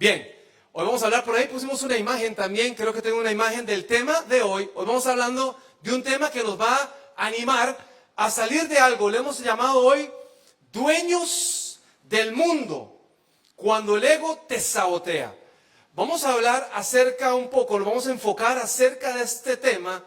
Bien, hoy vamos a hablar, por ahí pusimos una imagen también, creo que tengo una imagen del tema de hoy. Hoy vamos hablando de un tema que nos va a animar a salir de algo. Le hemos llamado hoy dueños del mundo, cuando el ego te sabotea. Vamos a hablar acerca un poco, lo vamos a enfocar acerca de este tema,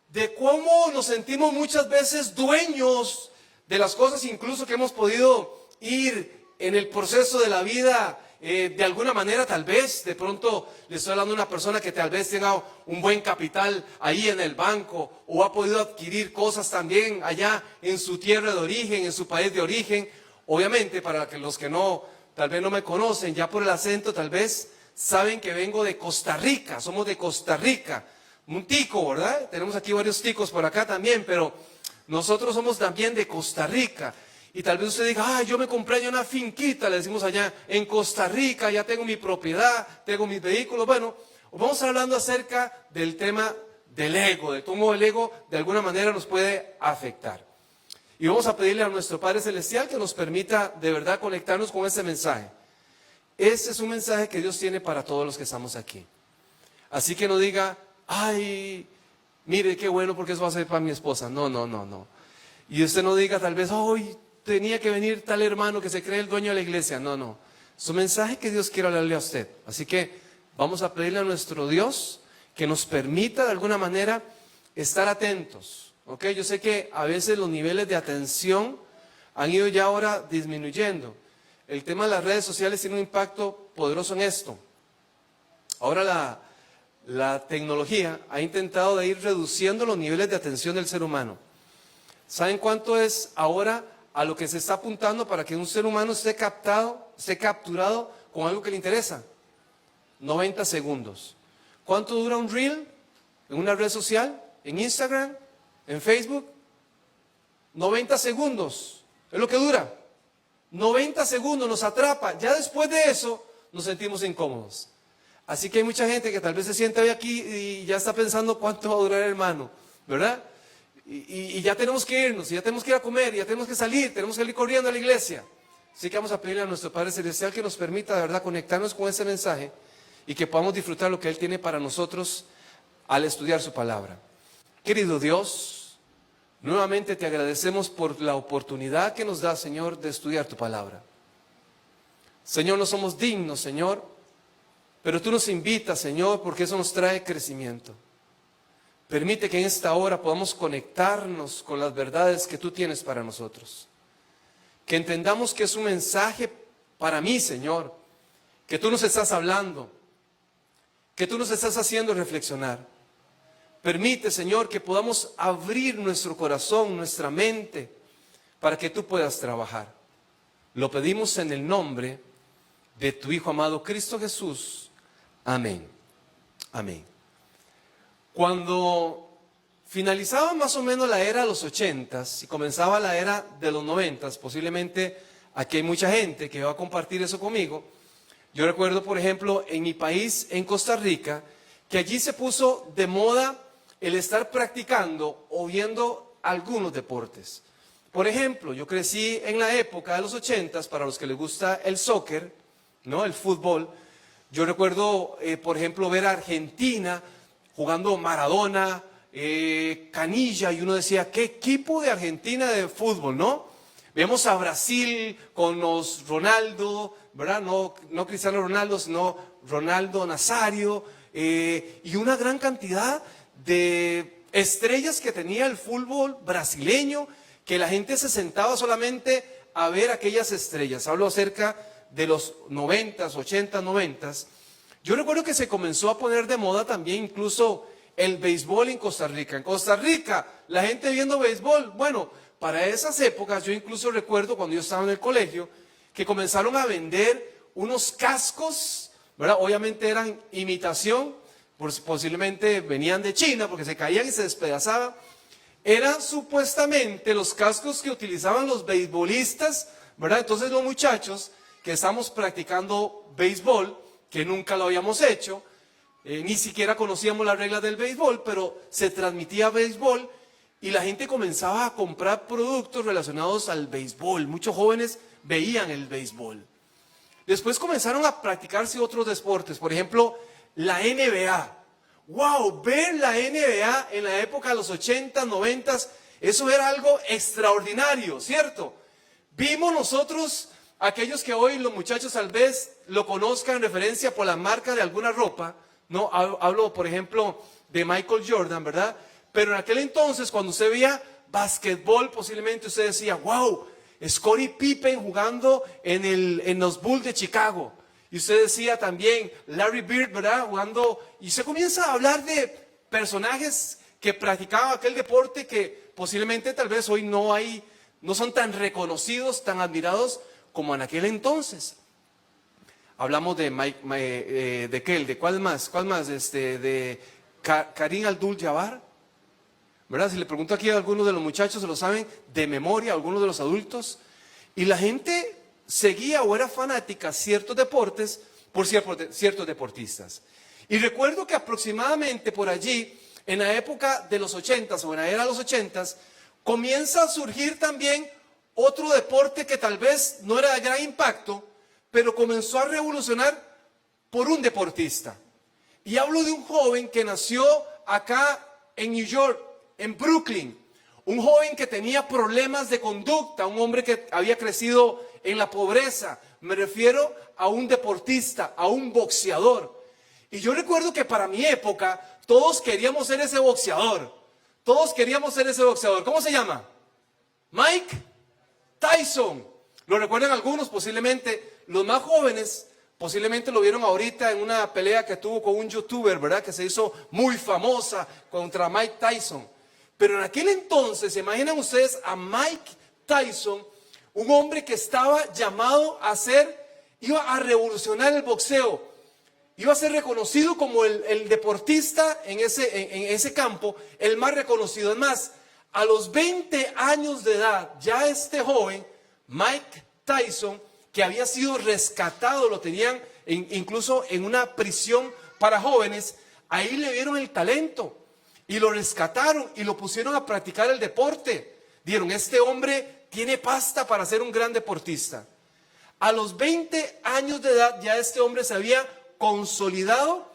de cómo nos sentimos muchas veces dueños de las cosas, incluso que hemos podido ir en el proceso de la vida. De alguna manera, tal vez, de pronto le estoy hablando a una persona que tal vez tenga un buen capital ahí en el banco, o ha podido adquirir cosas también allá en su tierra de origen, en su país de origen. Obviamente, para que los que no, tal vez no me conocen, ya por el acento tal vez saben que vengo de Costa Rica, somos de Costa Rica. Un tico, ¿verdad? Tenemos aquí varios ticos por acá también, pero nosotros somos también de Costa Rica. Y tal vez usted diga, yo me compré ya una finquita, le decimos allá, en Costa Rica, ya tengo mi propiedad, tengo mis vehículos. Bueno, vamos hablando acerca del tema del ego, de cómo el ego de alguna manera nos puede afectar. Y vamos a pedirle a nuestro Padre Celestial que nos permita de verdad conectarnos con ese mensaje. Ese es un mensaje que Dios tiene para todos los que estamos aquí. Así que no diga, mire qué bueno porque eso va a ser para mi esposa. No. Y usted no diga tal vez, tenía que venir tal hermano que se cree el dueño de la iglesia. No. Es un mensaje que Dios quiere hablarle a usted. Así que vamos a pedirle a nuestro Dios que nos permita de alguna manera estar atentos. ¿Ok? Yo sé que a veces los niveles de atención han ido ya ahora disminuyendo. El tema de las redes sociales tiene un impacto poderoso en esto. Ahora la tecnología ha intentado de ir reduciendo los niveles de atención del ser humano. ¿Saben cuánto es ahora a lo que se está apuntando para que un ser humano esté capturado con algo que le interesa? 90 segundos. ¿Cuánto dura un reel en una red social? ¿En Instagram? ¿En Facebook? 90 segundos. Es lo que dura. 90 segundos nos atrapa. Ya después de eso nos sentimos incómodos. Así que hay mucha gente que tal vez se siente hoy aquí y ya está pensando cuánto va a durar, hermano, ¿verdad? Y ya tenemos que irnos, ya tenemos que ir a comer, ya tenemos que salir corriendo a la iglesia. Así que vamos a pedirle a nuestro Padre Celestial que nos permita de verdad conectarnos con ese mensaje y que podamos disfrutar lo que Él tiene para nosotros al estudiar su palabra. Querido Dios, nuevamente te agradecemos por la oportunidad que nos da, Señor, de estudiar tu palabra. Señor, no somos dignos, Señor, pero tú nos invitas, Señor, porque eso nos trae crecimiento. Permite que en esta hora podamos conectarnos con las verdades que tú tienes para nosotros. Que entendamos que es un mensaje para mí, Señor, que tú nos estás hablando, que tú nos estás haciendo reflexionar. Permite, Señor, que podamos abrir nuestro corazón, nuestra mente, para que tú puedas trabajar. Lo pedimos en el nombre de tu Hijo amado Cristo Jesús. Amén. Amén. Cuando finalizaba más o menos la era de los 80s y comenzaba la era de los 90s, posiblemente aquí hay mucha gente que va a compartir eso conmigo. Yo recuerdo, por ejemplo, en mi país, en Costa Rica, que allí se puso de moda el estar practicando o viendo algunos deportes. Por ejemplo, yo crecí en la época de los 80s, para los que les gusta el soccer, ¿no? El fútbol. Yo recuerdo, por ejemplo, ver a Argentina jugando Maradona, Canilla, y uno decía, ¿qué equipo de Argentina de fútbol, no? Vemos a Brasil con los Ronaldo, ¿verdad? No Cristiano Ronaldo, sino Ronaldo Nazario, y una gran cantidad de estrellas que tenía el fútbol brasileño, que la gente se sentaba solamente a ver aquellas estrellas. Hablo acerca de los 90s, 80s, 90s. Yo recuerdo que se comenzó a poner de moda también incluso el béisbol en Costa Rica. En Costa Rica, la gente viendo béisbol. Bueno, para esas épocas, yo incluso recuerdo cuando yo estaba en el colegio, que comenzaron a vender unos cascos, ¿verdad? Obviamente eran imitación, posiblemente venían de China porque se caían y se despedazaban. Eran supuestamente los cascos que utilizaban los beisbolistas, ¿verdad? Entonces los muchachos que estamos practicando béisbol, que nunca lo habíamos hecho, ni siquiera conocíamos las reglas del béisbol, pero se transmitía béisbol y la gente comenzaba a comprar productos relacionados al béisbol. Muchos jóvenes veían el béisbol. Después comenzaron a practicarse otros deportes, por ejemplo, la NBA. ¡Wow! Ver la NBA en la época de los 80, 90, eso era algo extraordinario, ¿cierto? Vimos nosotros, aquellos que hoy los muchachos tal vez lo conozcan en referencia por la marca de alguna ropa, ¿no? Hablo, por ejemplo, de Michael Jordan, ¿verdad? Pero en aquel entonces, cuando usted veía basquetbol, posiblemente usted decía, ¡wow! Scottie Pippen jugando en los Bulls de Chicago. Y usted decía también Larry Bird, ¿verdad? Jugando. Y se comienza a hablar de personajes que practicaban aquel deporte que posiblemente tal vez hoy no son tan reconocidos, tan admirados como en aquel entonces. Hablamos de ¿de cuál más? De Karim Abdul-Jabbar, ¿verdad? Si le pregunto aquí a algunos de los muchachos, se lo saben de memoria, algunos de los adultos. Y la gente seguía o era fanática a ciertos deportes por ciertos deportistas. Y recuerdo que aproximadamente por allí, en la época de los 80s o en la era de los 80s, comienza a surgir también otro deporte que tal vez no era de gran impacto, pero comenzó a revolucionar por un deportista. Y hablo de un joven que nació acá en New York, en Brooklyn. Un joven que tenía problemas de conducta, un hombre que había crecido en la pobreza. Me refiero a un deportista, a un boxeador. Y yo recuerdo que para mi época todos queríamos ser ese boxeador. Todos queríamos ser ese boxeador. ¿Cómo se llama? Mike Tyson. ¿Lo recuerdan algunos? Posiblemente los más jóvenes posiblemente lo vieron ahorita en una pelea que tuvo con un youtuber, ¿verdad? Que se hizo muy famosa contra Mike Tyson. Pero en aquel entonces, ¿se imaginan ustedes a Mike Tyson, un hombre que estaba llamado a iba a revolucionar el boxeo, iba a ser reconocido como el deportista en ese campo, el más reconocido? Es más, a los 20 años de edad, ya este joven, Mike Tyson, que había sido rescatado, lo tenían incluso en una prisión para jóvenes, ahí le vieron el talento. Y lo rescataron y lo pusieron a practicar el deporte. Dijeron, este hombre tiene pasta para ser un gran deportista. A los 20 años de edad ya este hombre se había consolidado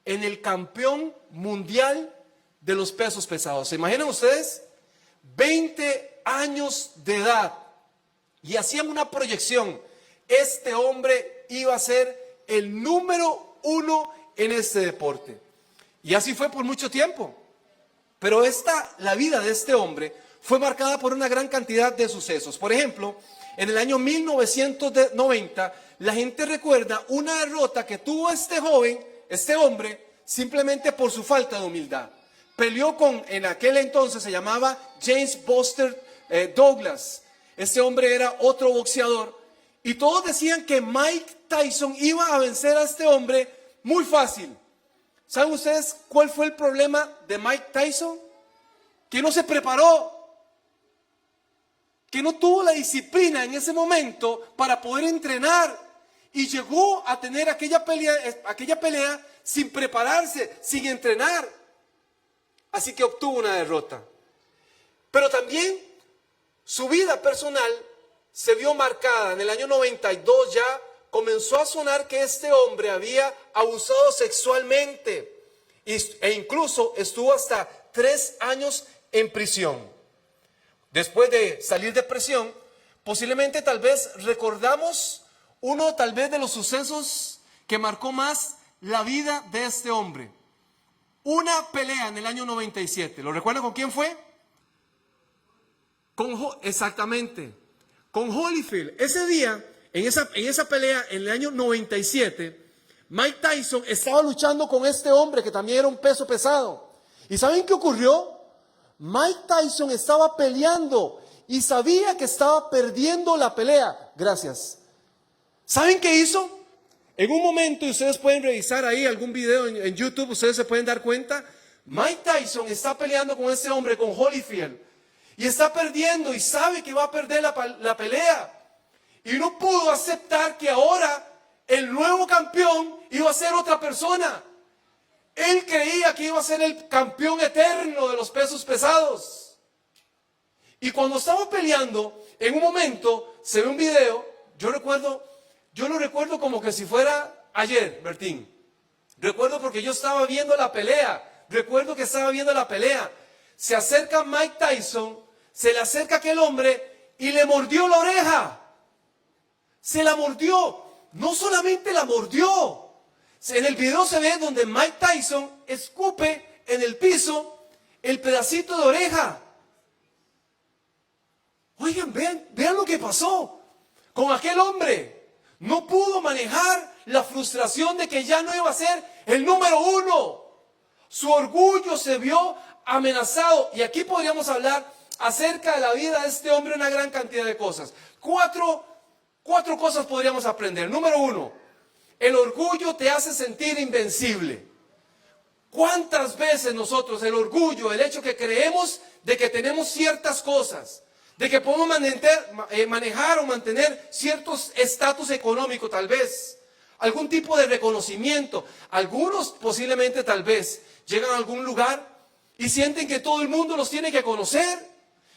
en el campeón mundial de los pesos pesados. ¿Se imaginan ustedes? 20 años de edad. Y hacían una proyección. Este hombre iba a ser el número 1 en este deporte. Y así fue por mucho tiempo. Pero la vida de este hombre fue marcada por una gran cantidad de sucesos. Por ejemplo, en el año 1990, la gente recuerda una derrota que tuvo este hombre, simplemente por su falta de humildad. Peleó en aquel entonces se llamaba James Buster Douglas. Este hombre era otro boxeador. Y todos decían que Mike Tyson iba a vencer a este hombre muy fácil. ¿Saben ustedes cuál fue el problema de Mike Tyson? Que no se preparó, que no tuvo la disciplina en ese momento para poder entrenar y llegó a tener aquella pelea sin prepararse, sin entrenar. Así que obtuvo una derrota. Pero también su vida personal se vio marcada. En el año 92 ya comenzó a sonar que este hombre había abusado sexualmente e incluso estuvo hasta 3 años en prisión. Después de salir de prisión, posiblemente tal vez recordamos uno tal vez de los sucesos que marcó más la vida de este hombre. Una pelea en el año 97. ¿Lo recuerdan con quién fue? Exactamente, con Holyfield. Ese día, en esa pelea en el año 97, Mike Tyson estaba luchando con este hombre que también era un peso pesado. ¿Y saben qué ocurrió? Mike Tyson estaba peleando y sabía que estaba perdiendo la pelea. Gracias. ¿Saben qué hizo? En un momento, y ustedes pueden revisar ahí algún video en YouTube, ustedes se pueden dar cuenta, Mike Tyson está peleando con este hombre, con Holyfield, y está perdiendo y sabe que va a perder la pelea. Y no pudo aceptar que ahora el nuevo campeón iba a ser otra persona. Él creía que iba a ser el campeón eterno de los pesos pesados. Y cuando estaba peleando, en un momento se ve un video, yo recuerdo, Yo lo recuerdo como que si fuera ayer, Bertín. Recuerdo porque yo estaba viendo la pelea. Recuerdo que estaba viendo la pelea. Se acerca Mike Tyson, se le acerca aquel hombre y le mordió la oreja. Se la mordió. No solamente la mordió. En el video se ve donde Mike Tyson escupe en el piso el pedacito de oreja. Oigan, vean lo que pasó con aquel hombre. No pudo manejar la frustración de que ya no iba a ser el número uno. Su orgullo se vio amenazado. Y aquí podríamos hablar acerca de la vida de este hombre una gran cantidad de cosas. Cuatro cosas podríamos aprender. Número uno, el orgullo te hace sentir invencible. ¿Cuántas veces nosotros el orgullo, el hecho que creemos de que tenemos ciertas cosas, de que podemos manejar o mantener ciertos estatus económico tal vez, algún tipo de reconocimiento, algunos posiblemente tal vez llegan a algún lugar y sienten que todo el mundo los tiene que conocer,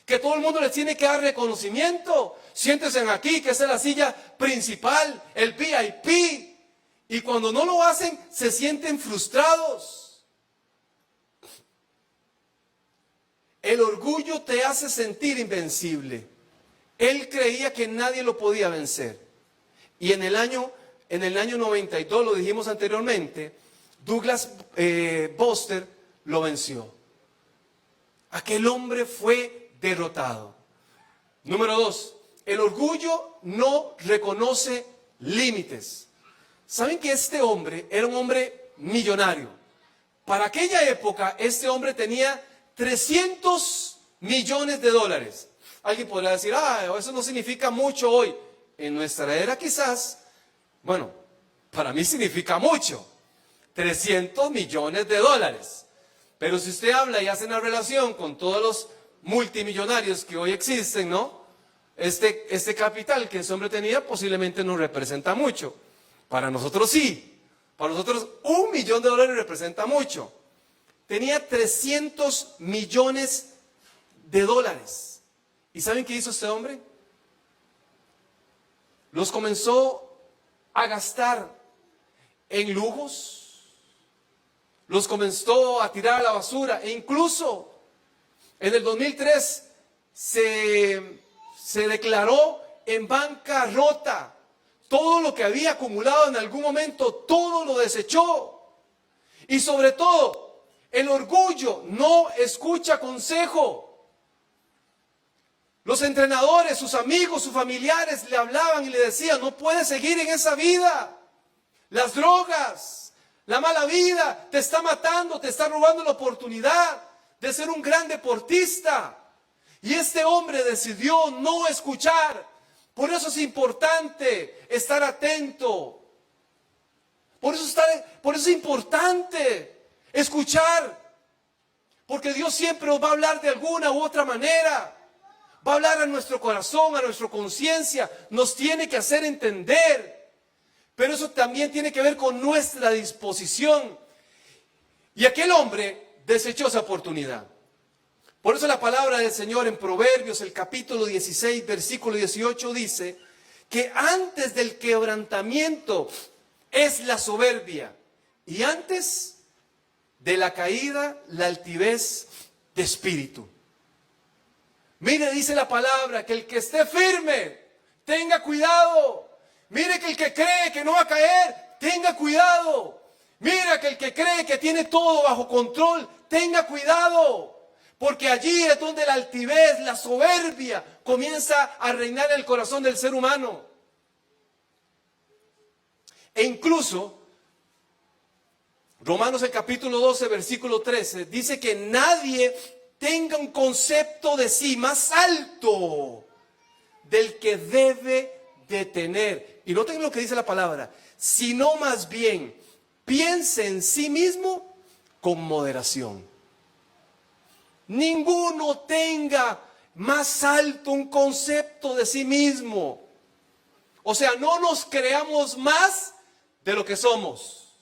que todo el mundo les tiene que dar reconocimiento? Siéntense aquí, que esa es la silla principal, el VIP, y cuando no lo hacen se sienten frustrados. El orgullo te hace sentir invencible. Él creía que nadie lo podía vencer. Y en el año 92, lo dijimos anteriormente, Douglas Buster lo venció. Aquel hombre fue derrotado. Número 2, el orgullo no reconoce límites. ¿Saben que este hombre era un hombre millonario? Para aquella época, este hombre tenía 300 millones de dólares. Alguien podrá decir, eso no significa mucho hoy. En nuestra era quizás, bueno, para mí significa mucho. 300 millones de dólares. Pero si usted habla y hace una relación con todos los multimillonarios que hoy existen, ¿no? Este capital que ese hombre tenía posiblemente no representa mucho. Para nosotros sí. Para nosotros $1 millón representa mucho. Tenía 300 millones de dólares. ¿Y saben qué hizo este hombre? Los comenzó a gastar en lujos. Los comenzó a tirar a la basura. E incluso en el 2003 se declaró en bancarrota. Todo lo que había acumulado en algún momento, todo lo desechó. Y sobre todo, el orgullo no escucha consejo. Los entrenadores, sus amigos, sus familiares le hablaban y le decían, no puedes seguir en esa vida. Las drogas, la mala vida te está matando, te está robando la oportunidad de ser un gran deportista. Y este hombre decidió no escuchar. Por eso es importante estar atento. Por eso es importante escuchar, porque Dios siempre nos va a hablar de alguna u otra manera. Va a hablar a nuestro corazón, a nuestra conciencia. Nos tiene que hacer entender. Pero eso también tiene que ver con nuestra disposición. Y aquel hombre desechó esa oportunidad. Por eso la palabra del Señor en Proverbios, el capítulo 16, versículo 18, dice que antes del quebrantamiento es la soberbia. Y antes de la caída, la altivez de espíritu. Mire, dice la palabra, que el que esté firme, tenga cuidado. Mire que el que cree que no va a caer, tenga cuidado. Mira que el que cree que tiene todo bajo control, tenga cuidado. Porque allí es donde la altivez, la soberbia, comienza a reinar en el corazón del ser humano. E incluso Romanos el capítulo 12, versículo 13, dice que nadie tenga un concepto de sí más alto del que debe de tener. Y noten lo que dice la palabra, sino más bien piense en sí mismo con moderación. Ninguno tenga más alto un concepto de sí mismo. O sea, no nos creamos más de lo que somos.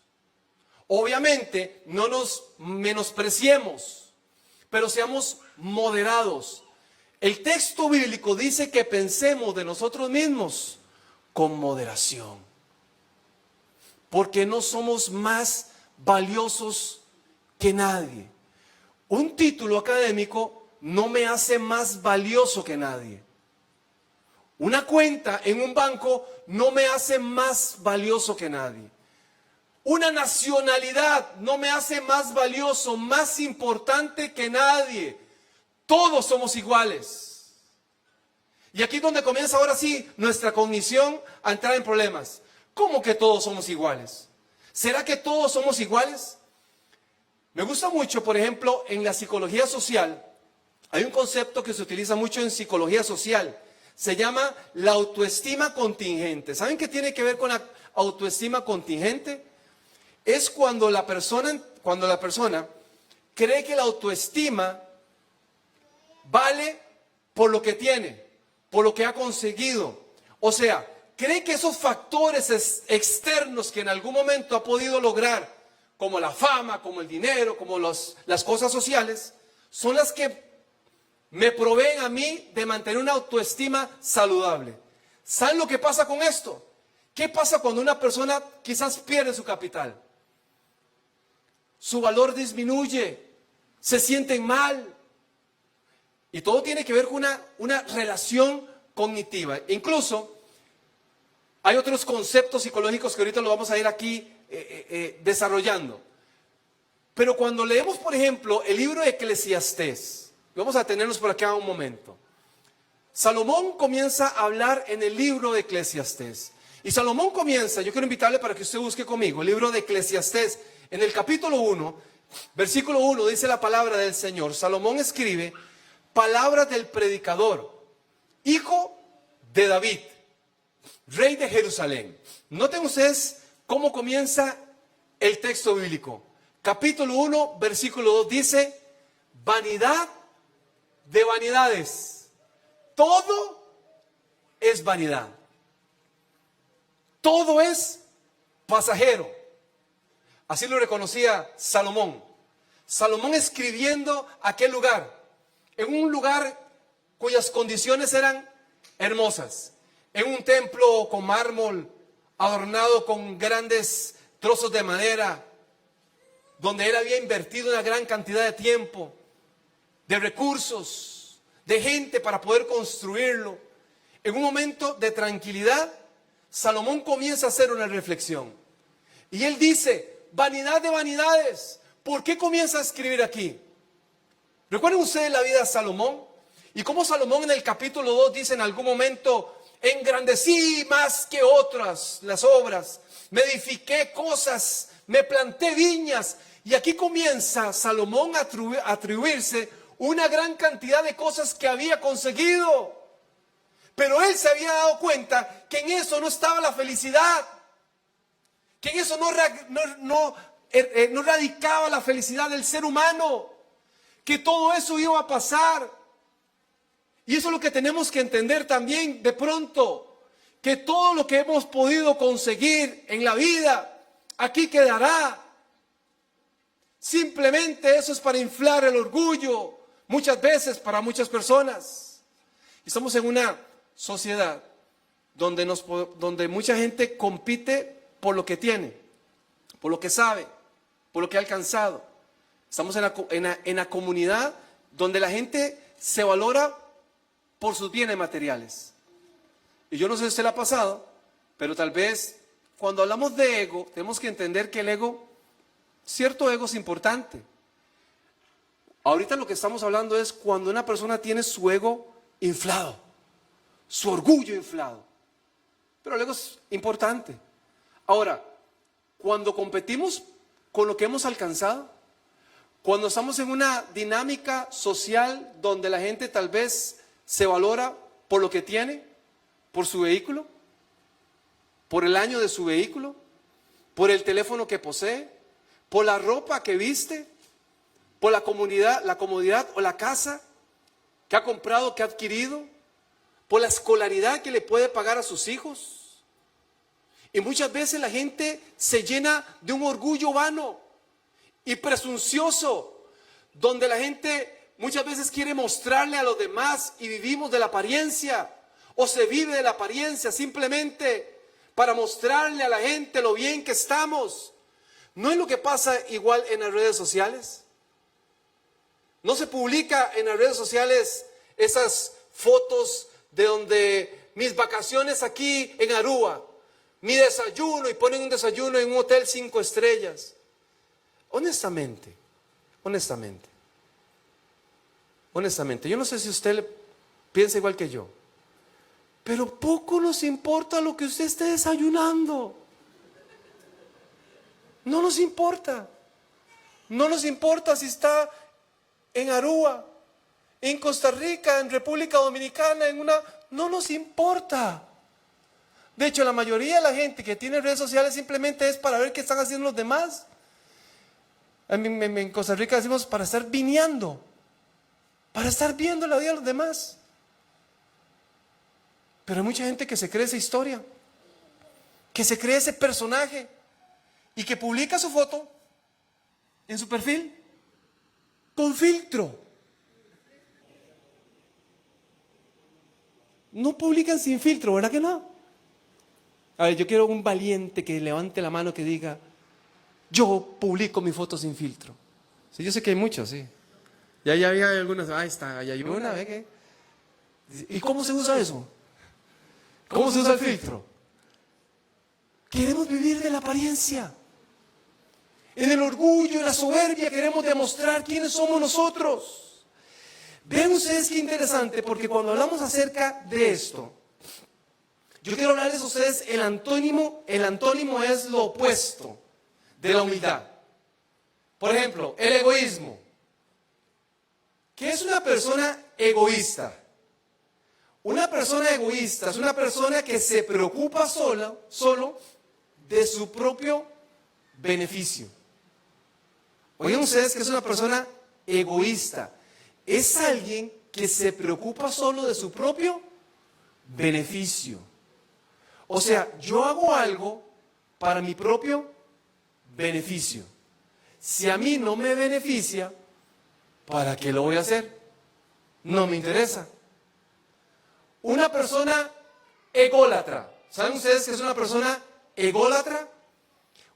Obviamente, no nos menospreciemos, pero seamos moderados. El texto bíblico dice que pensemos de nosotros mismos con moderación. Porque no somos más valiosos que nadie. Un título académico no me hace más valioso que nadie. Una cuenta en un banco no me hace más valioso que nadie. Una nacionalidad no me hace más valioso, más importante que nadie. Todos somos iguales. Y aquí es donde comienza ahora sí nuestra cognición a entrar en problemas. ¿Cómo que todos somos iguales? ¿Será que todos somos iguales? Me gusta mucho, por ejemplo, en la psicología social, hay un concepto que se utiliza mucho en psicología social. Se llama la autoestima contingente. ¿Saben qué tiene que ver con la autoestima contingente? Es cuando la persona cree que la autoestima vale por lo que tiene, por lo que ha conseguido. O sea, cree que esos factores externos que en algún momento ha podido lograr, como la fama, como el dinero, como las cosas sociales, son las que me proveen a mí de mantener una autoestima saludable. ¿Saben lo que pasa con esto? ¿Qué pasa cuando una persona quizás pierde su capital? Su valor disminuye, se sienten mal. Y todo tiene que ver con una relación cognitiva. Incluso hay otros conceptos psicológicos que ahorita lo vamos a ir aquí desarrollando. Pero cuando leemos, por ejemplo, el libro de Eclesiastés, vamos a tenernos por acá un momento. Salomón comienza a hablar en el libro de Eclesiastés. Y Salomón comienza, yo quiero invitarle para que usted busque conmigo, el libro de Eclesiastés. En el capítulo 1, versículo 1, dice la palabra del Señor. Salomón escribe palabras del predicador, hijo de David, rey de Jerusalén. Noten ustedes cómo comienza el texto bíblico. Capítulo 1, versículo 2 dice, vanidad de vanidades. Todo es vanidad. Todo es pasajero. Así lo reconocía Salomón. Salomón escribiendo aquel lugar, en un lugar cuyas condiciones eran hermosas, en un templo con mármol, adornado con grandes trozos de madera, donde él había invertido una gran cantidad de tiempo, de recursos, de gente para poder construirlo. En un momento de tranquilidad, Salomón comienza a hacer una reflexión. Y él dice, vanidad de vanidades. ¿Por qué comienza a escribir aquí? ¿Recuerden ustedes la vida de Salomón? Y cómo Salomón en el capítulo 2 dice en algún momento, engrandecí más que otras las obras, me edifiqué cosas, me planté viñas. Y aquí comienza Salomón a atribuirse una gran cantidad de cosas que había conseguido. Pero él se había dado cuenta que en eso no estaba la felicidad, que en eso no radicaba la felicidad del ser humano, que todo eso iba a pasar. Y eso es lo que tenemos que entender también de pronto, que todo lo que hemos podido conseguir en la vida, aquí quedará. Simplemente eso es para inflar el orgullo, muchas veces para muchas personas. Estamos en una sociedad donde mucha gente compite por lo que tiene, por lo que sabe, por lo que ha alcanzado. Estamos en la comunidad donde la gente se valora por sus bienes materiales. Y yo no sé si usted le ha pasado, pero tal vez cuando hablamos de ego, tenemos que entender que el ego, cierto ego es importante. Ahorita lo que estamos hablando es cuando una persona tiene su ego inflado, su orgullo inflado. Pero el ego es importante. Ahora, cuando competimos con lo que hemos alcanzado, cuando estamos en una dinámica social donde la gente tal vez se valora por lo que tiene, por su vehículo, por el año de su vehículo, por el teléfono que posee, por la ropa que viste, por la comodidad o la casa que ha comprado, que ha adquirido, por la escolaridad que le puede pagar a sus hijos. Y muchas veces la gente se llena de un orgullo vano y presuncioso, donde la gente muchas veces quiere mostrarle a los demás y vivimos de la apariencia. ¿O se vive de la apariencia simplemente para mostrarle a la gente lo bien que estamos? ¿No es lo que pasa igual en las redes sociales? ¿No se publica en las redes sociales esas fotos de donde mis vacaciones aquí en Aruba, mi desayuno, y ponen un desayuno en un hotel 5 estrellas? Honestamente, yo no sé si usted piensa igual que yo, pero poco nos importa lo que usted esté desayunando. No nos importa. No nos importa si está en Aruba, en Costa Rica, en República Dominicana, no nos importa. De hecho, la mayoría de la gente que tiene redes sociales simplemente es para ver qué están haciendo los demás. En Costa Rica decimos para estar vineando, para estar viendo la vida de los demás. Pero hay mucha gente que se cree esa historia, que se cree ese personaje y que publica su foto en su perfil con filtro. No publican sin filtro, ¿verdad que no? A ver, yo quiero un valiente que levante la mano que diga: yo publico mi foto sin filtro. Sí, yo sé que hay muchos, sí. Ya había algunas, ahí está, ya hay una, ¿ve qué? ¿Y cómo se usa eso? ¿Cómo se usa el filtro? Queremos vivir de la apariencia. En el orgullo, en la soberbia queremos demostrar quiénes somos nosotros. Vean ustedes qué interesante, porque cuando hablamos acerca de esto, yo quiero hablarles a ustedes el antónimo es lo opuesto de la humildad. Por ejemplo, el egoísmo. ¿Qué es una persona egoísta? Una persona egoísta es una persona que se preocupa solo de su propio beneficio. Oigan ustedes que es una persona egoísta. Es alguien que se preocupa solo de su propio beneficio. O sea, yo hago algo para mi propio beneficio. Si a mí no me beneficia, ¿para qué lo voy a hacer? No me interesa. Una persona ególatra. ¿Saben ustedes qué es una persona ególatra?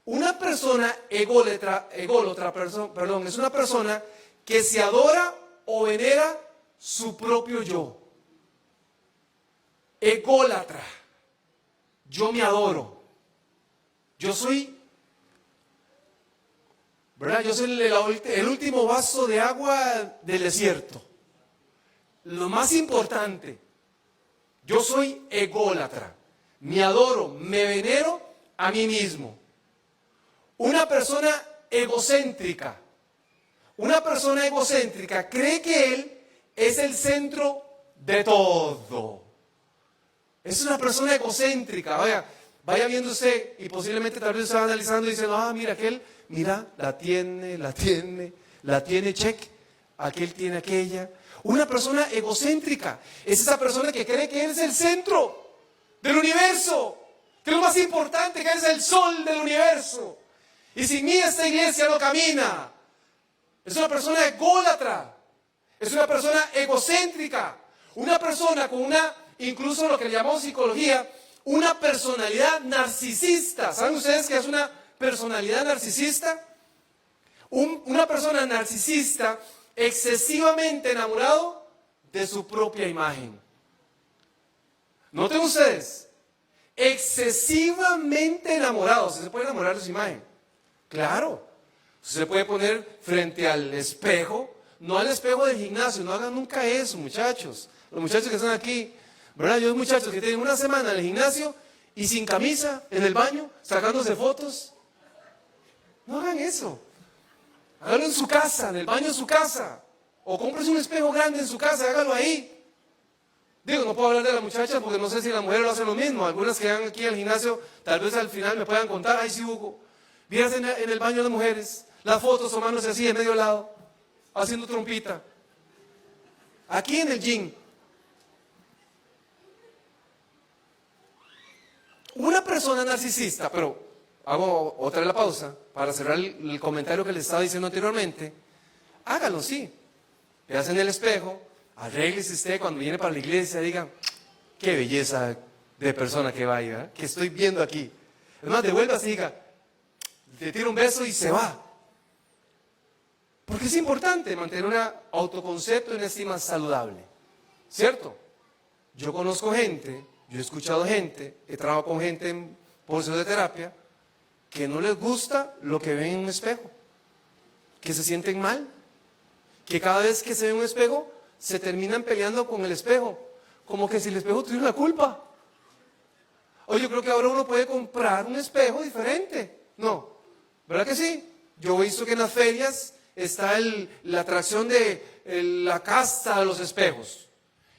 Una persona ególatra, es una persona que se adora o venera su propio yo. Ególatra. Yo me adoro. Yo soy, ¿verdad? Yo soy el último vaso de agua del desierto. Lo más importante, yo soy ególatra. Me adoro, me venero a mí mismo. Una persona egocéntrica. Una persona egocéntrica cree que él es el centro de todo. Es una persona egocéntrica. Vaya viendo usted y posiblemente tal vez se va analizando y diciendo: mira, aquel, mira, la tiene, check. Aquel tiene aquella. Una persona egocéntrica es esa persona que cree que él es el centro del universo, que es lo más importante, que él es el sol del universo. Y sin mí esta iglesia no camina. Es una persona ególatra. Es una persona egocéntrica. Una persona con incluso lo que le llamamos psicología, una personalidad narcisista. ¿Saben ustedes qué es una personalidad narcisista? Una persona narcisista excesivamente enamorado de su propia imagen. Noten ustedes, excesivamente enamorado. ¿Se puede enamorar de su imagen? Claro. Se puede poner frente al espejo, no al espejo del gimnasio. No hagan nunca eso, muchachos. Los muchachos que están aquí, ¿verdad? Yo, muchachos que tienen una semana en el gimnasio y sin camisa, en el baño, sacándose fotos. No hagan eso. Hágalo en su casa, en el baño de su casa. O cómprese un espejo grande en su casa, hágalo ahí. Digo, no puedo hablar de las muchachas porque no sé si las mujeres lo hacen lo mismo. Algunas que van aquí al gimnasio, tal vez al final me puedan contar: ay, sí, Hugo, vieras en el baño de las mujeres, las fotos tomándose así de medio lado, haciendo trompita. Aquí en el gym. Una persona narcisista, pero hago otra vez la pausa para cerrar el comentario que les estaba diciendo anteriormente. Hágalo, sí. Véase en el espejo, arréglese usted cuando viene para la iglesia, diga: qué belleza de persona que vaya, que estoy viendo aquí. Es más, devuelve así, diga, le tira un beso y se va. Porque es importante mantener un autoconcepto y una estima saludable, ¿cierto? Yo conozco gente, yo he escuchado gente, he trabajado con gente en procesos de terapia, que no les gusta lo que ven en un espejo, que se sienten mal, que cada vez que se ven en un espejo, se terminan peleando con el espejo, como que si el espejo tuviera la culpa. O yo creo que ahora uno puede comprar un espejo diferente. No, ¿verdad que sí? Yo he visto que en las ferias está la atracción de la casta de los espejos.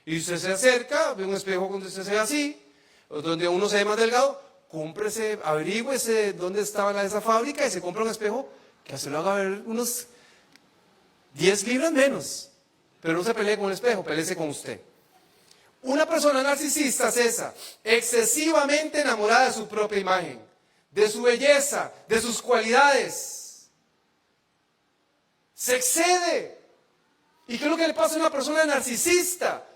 Y usted se acerca, ve un espejo donde usted se ve así, o donde uno se ve más delgado, cómprese, averígüese dónde estaba esa fábrica y se compra un espejo que se lo haga ver unos 10 libras menos. Pero no se pelee con el espejo, peléese con usted. Una persona narcisista es esa, excesivamente enamorada de su propia imagen, de su belleza, de sus cualidades. Se excede. ¿Y qué es lo que le pasa a una persona narcisista?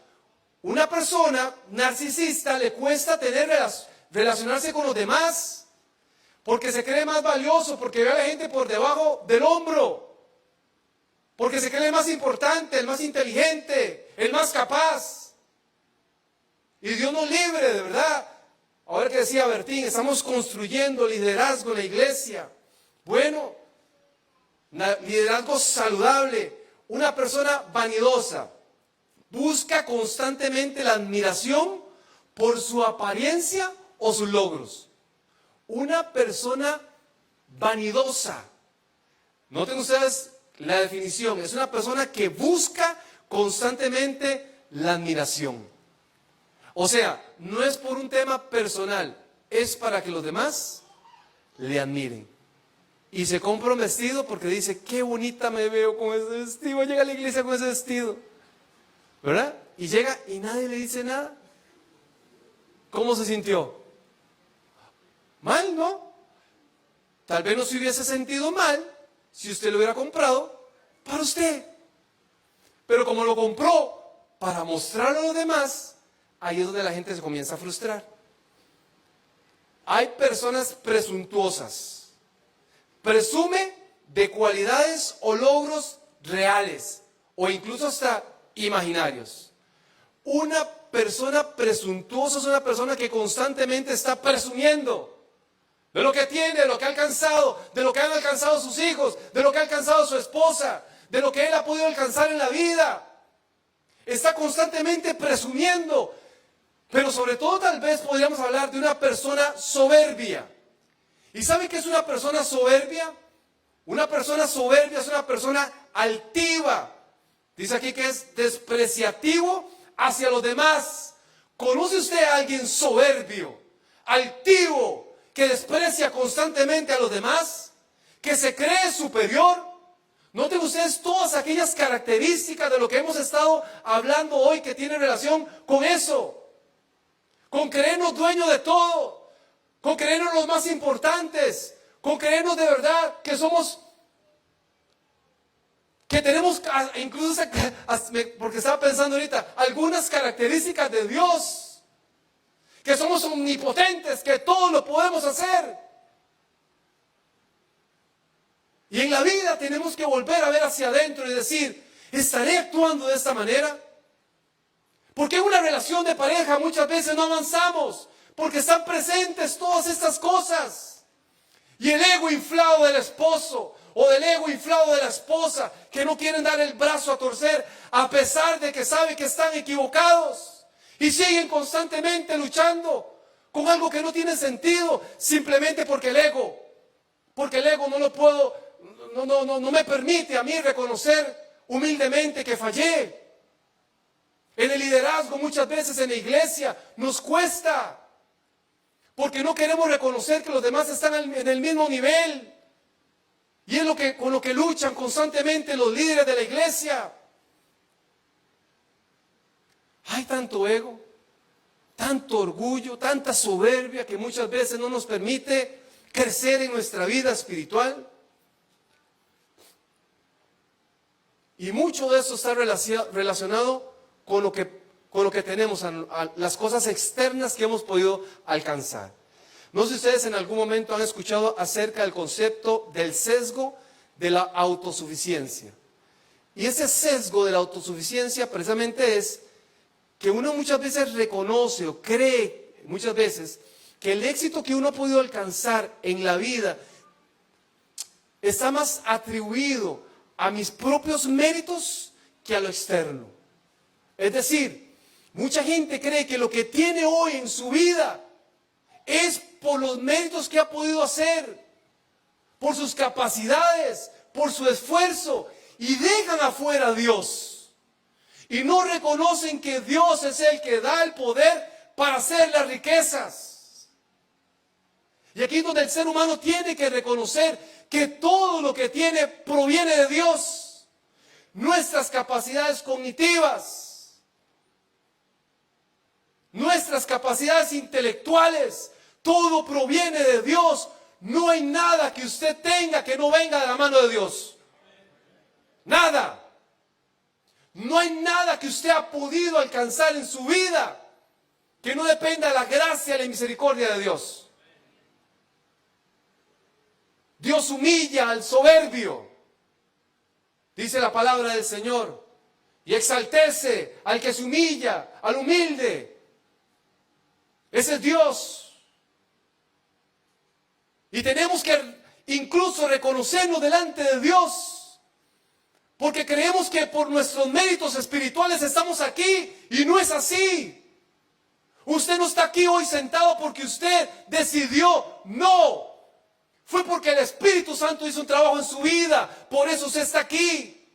Una persona narcisista le cuesta relacionarse con los demás, porque se cree más valioso, porque ve a la gente por debajo del hombro, porque se cree el más importante, el más inteligente, el más capaz. Y Dios nos libre, de verdad. Ahora que decía Bertín, estamos construyendo liderazgo en la iglesia. Bueno, liderazgo saludable. Una persona vanidosa busca constantemente la admiración por su apariencia o sus logros. Una persona vanidosa. Noten ustedes la definición. Es una persona que busca constantemente la admiración. O sea, no es por un tema personal, es para que los demás le admiren. Y se compra un vestido porque dice, qué bonita me veo con ese vestido. Llega a la iglesia con ese vestido, ¿verdad? Y llega y nadie le dice nada. ¿Cómo se sintió? Mal, ¿no? Tal vez no se hubiese sentido mal si usted lo hubiera comprado para usted. Pero como lo compró para mostrarlo a los demás, ahí es donde la gente se comienza a frustrar. Hay personas presuntuosas. Presume de cualidades o logros reales o incluso hasta imaginarios. Una persona presuntuosa es una persona que constantemente está presumiendo de lo que tiene, de lo que ha alcanzado, de lo que han alcanzado sus hijos, de lo que ha alcanzado su esposa, de lo que él ha podido alcanzar en la vida. Está constantemente presumiendo. Pero sobre todo tal vez podríamos hablar de una persona soberbia. ¿Y sabe qué es una persona soberbia? Una persona soberbia es una persona altiva. Dice aquí que es despreciativo hacia los demás. ¿Conoce usted a alguien soberbio, altivo, que desprecia constantemente a los demás? ¿Que se cree superior? Noten ustedes todas aquellas características de lo que hemos estado hablando hoy que tienen relación con eso. Con creernos dueños de todo, con creernos los más importantes, con creernos de verdad que somos, que tenemos incluso, porque estaba pensando ahorita, algunas características de Dios, que somos omnipotentes, que todo lo podemos hacer. Y en la vida tenemos que volver a ver hacia adentro y decir, ¿estaré actuando de esta manera? Porque en una relación de pareja muchas veces no avanzamos, porque están presentes todas estas cosas. Y el ego inflado del esposo o del ego inflado de la esposa, que no quieren dar el brazo a torcer a pesar de que saben que están equivocados. Y siguen constantemente luchando con algo que no tiene sentido, simplemente porque el ego no lo puedo, no me permite a mí reconocer humildemente que fallé. En el liderazgo muchas veces en la iglesia nos cuesta, porque no queremos reconocer que los demás están en el mismo nivel. Y es con lo que luchan constantemente los líderes de la iglesia. Hay tanto ego, tanto orgullo, tanta soberbia que muchas veces no nos permite crecer en nuestra vida espiritual. Y mucho de eso está relacionado con con lo que tenemos, a las cosas externas que hemos podido alcanzar. No sé si ustedes en algún momento han escuchado acerca del concepto del sesgo de la autosuficiencia. Y ese sesgo de la autosuficiencia precisamente es que uno muchas veces reconoce o cree muchas veces que el éxito que uno ha podido alcanzar en la vida está más atribuido a mis propios méritos que a lo externo. Es decir, mucha gente cree que lo que tiene hoy en su vida es por los méritos que ha podido hacer, por sus capacidades, por su esfuerzo, y dejan afuera a Dios. Y no reconocen que Dios es el que da el poder para hacer las riquezas. Y aquí es donde el ser humano tiene que reconocer que todo lo que tiene proviene de Dios. Nuestras capacidades cognitivas, nuestras capacidades intelectuales, todo proviene de Dios. No hay nada que usted tenga que no venga de la mano de Dios. Nada. No hay nada que usted ha podido alcanzar en su vida que no dependa de la gracia y la misericordia de Dios. Dios humilla al soberbio, dice la palabra del Señor, y exaltece al que se humilla, al humilde. Ese es Dios. Y tenemos que incluso reconocernos delante de Dios, porque creemos que por nuestros méritos espirituales estamos aquí, y no es así. Usted no está aquí hoy sentado porque usted decidió, no. Fue porque el Espíritu Santo hizo un trabajo en su vida, por eso usted está aquí.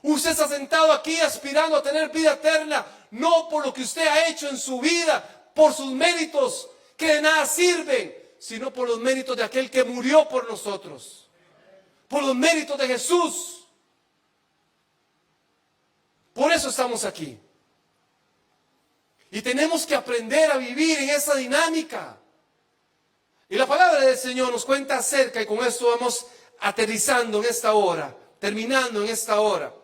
Usted está sentado aquí aspirando a tener vida eterna, no por lo que usted ha hecho en su vida, por sus méritos que de nada sirven, sino por los méritos de aquel que murió por nosotros, por los méritos de Jesús. Por eso estamos aquí. Y tenemos que aprender a vivir en esa dinámica. Y la palabra del Señor nos cuenta acerca, y con esto vamos aterrizando en esta hora, terminando en esta hora.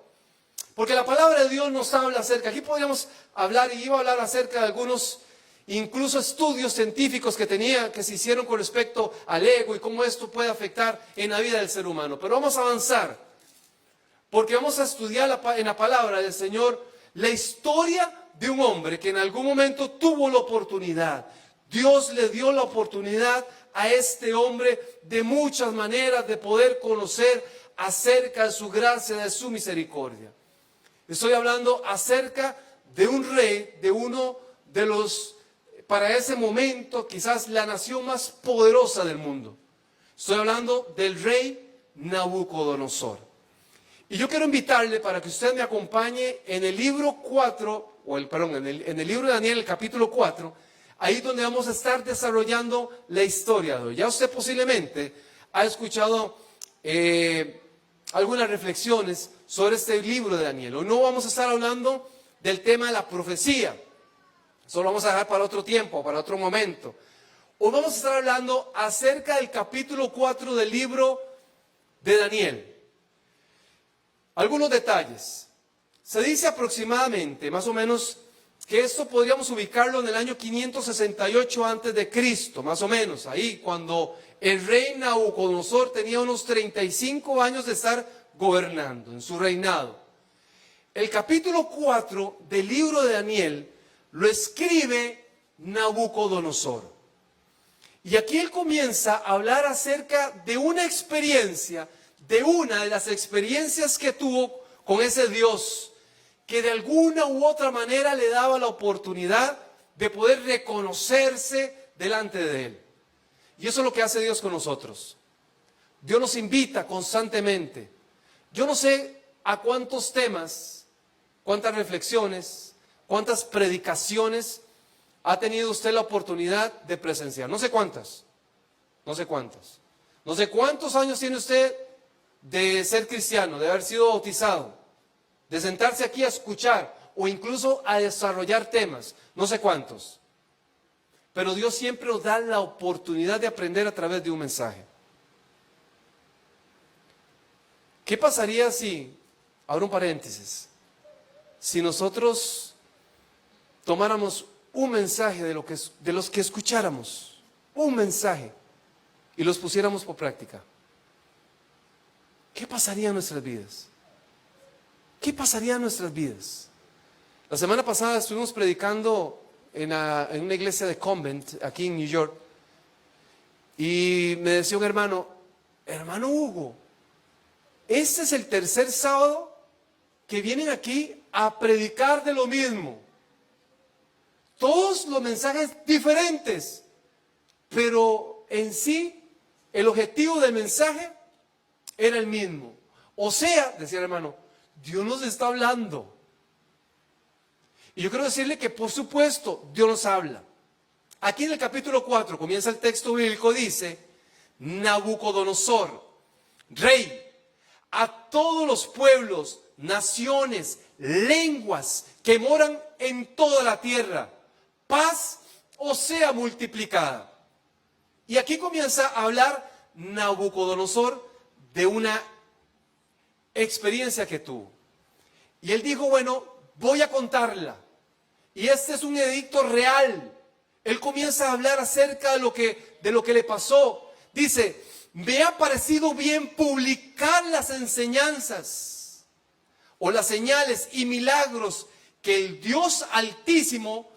Porque la palabra de Dios nos habla acerca, aquí podríamos hablar, y iba a hablar acerca de algunos, incluso estudios científicos que se hicieron con respecto al ego y cómo esto puede afectar en la vida del ser humano. Pero vamos a avanzar, porque vamos a estudiar en la palabra del Señor la historia de un hombre que en algún momento tuvo la oportunidad. Dios le dio la oportunidad a este hombre de muchas maneras de poder conocer acerca de su gracia, de su misericordia. Estoy hablando acerca de un rey, de uno de los, para ese momento, quizás la nación más poderosa del mundo. Estoy hablando del rey Nabucodonosor. Y yo quiero invitarle para que usted me acompañe en el libro 4, en el libro de Daniel, el capítulo 4, ahí donde vamos a estar desarrollando la historia de hoy. Ya usted posiblemente ha escuchado algunas reflexiones sobre este libro de Daniel. Hoy no vamos a estar hablando del tema de la profecía. Eso lo vamos a dejar para otro tiempo, para otro momento. Hoy vamos a estar hablando acerca del capítulo 4 del libro de Daniel. Algunos detalles. Se dice aproximadamente, más o menos, que esto podríamos ubicarlo en el año 568 antes de Cristo, más o menos, ahí cuando el rey Nabucodonosor tenía unos 35 años de estar gobernando en su reinado. El capítulo 4 del libro de Daniel lo escribe Nabucodonosor. Y aquí él comienza a hablar acerca de una experiencia, de una de las experiencias que tuvo con ese Dios, que de alguna u otra manera le daba la oportunidad de poder reconocerse delante de Él. Y eso es lo que hace Dios con nosotros. Dios nos invita constantemente. Yo no sé a cuántos temas, cuántas reflexiones, cuántas predicaciones ha tenido usted la oportunidad de presenciar. No sé cuántas. No sé cuántas. No sé cuántos años tiene usted de ser cristiano, de haber sido bautizado, de sentarse aquí a escuchar o incluso a desarrollar temas, no sé cuántos. Pero Dios siempre nos da la oportunidad de aprender a través de un mensaje. ¿Qué pasaría si, abro un paréntesis, si nosotros tomáramos un mensaje de los que escucháramos, un mensaje, y los pusiéramos por práctica? ¿Qué pasaría en nuestras vidas? ¿Qué pasaría en nuestras vidas? La semana pasada estuvimos predicando en una iglesia de Convent, aquí en New York, y me decía un hermano Hugo, este es el tercer sábado que vienen aquí a predicar de lo mismo. Todos los mensajes diferentes, pero en sí el objetivo del mensaje era el mismo. O sea, decía el hermano, Dios nos está hablando. Y yo quiero decirle que por supuesto Dios nos habla. Aquí en el capítulo 4 comienza el texto bíblico, dice, Nabucodonosor, rey, a todos los pueblos, naciones, lenguas que moran en toda la tierra, paz os sea multiplicada. Y aquí comienza a hablar Nabucodonosor de una experiencia que tuvo. Y él dijo, bueno, voy a contarla. Y este es un edicto real. Él comienza a hablar acerca de lo que le pasó. Dice, me ha parecido bien publicar las enseñanzas o las señales y milagros que el Dios Altísimo